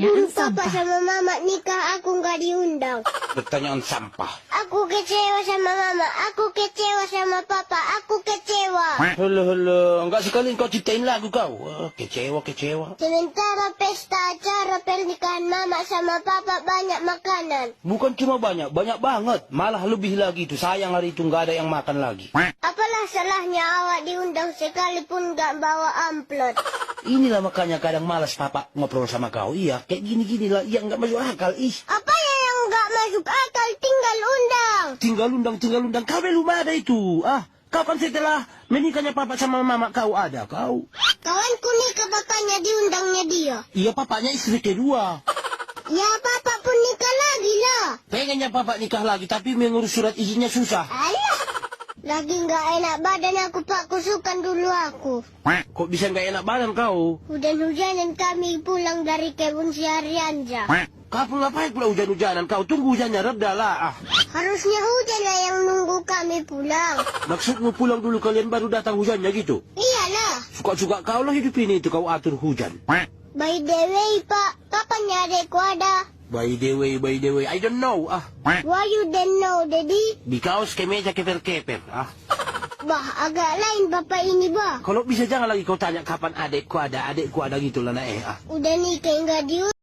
dulu papa sama mama nikah, aku nggak diundang. Pertanyaan sampah. Aku kecewa sama mama, aku kecewa sama papa, aku kecewa. Halo, enggak sekali kau ciptain lagu kau. Kecewa. Sementara pesta acara pernikahan mama sama papa banyak makanan. Bukan cuma banyak banget. Malah lebih lagi itu. Sayang hari itu nggak ada yang makan lagi. Apalah salahnya awak diundang sekalipun nggak bawa amplop? Inilah makanya kadang malas papa ngobrol sama kau. Iya, kayak gini-gini lah. Iya, nggak masuk akal. Apa yang nggak masuk akal? Tinggal undang. Tinggal undang. Kau belum ada itu. Kau kan setelah menikahnya papa sama mama kau ada kau. Kawanku nikah papanya diundangnya dia. Iya, papanya istri kedua. Ya papa pun nikah lagi lah. Pengennya papa nikah lagi, tapi mengurus surat izinnya susah. Alah, lagi nggak enak badan aku pak, kusukan dulu aku. Kok bisa nggak enak badan kau? Hujan-hujanan kami pulang dari kebun seharian aja. Kamu ngapain pula hujan-hujanan? Kau tunggu hujannya reda lah. Harusnya hujan lah yang nunggu kami pulang. Maksudmu pulang dulu kalian baru datang hujannya gitu? Iyalah. Suka-suka kau lah hidup ini itu kau atur hujan. By the way pak, kapan ya adekku ada? By the way, I don't know. Why you don't know, Daddy? Because kemeja keper-keper. Bah, agak lain bapak ini bah. Kalau bisa jangan lagi kau tanya kapan adekku ada gitu lah Udah nikah nggak diundang.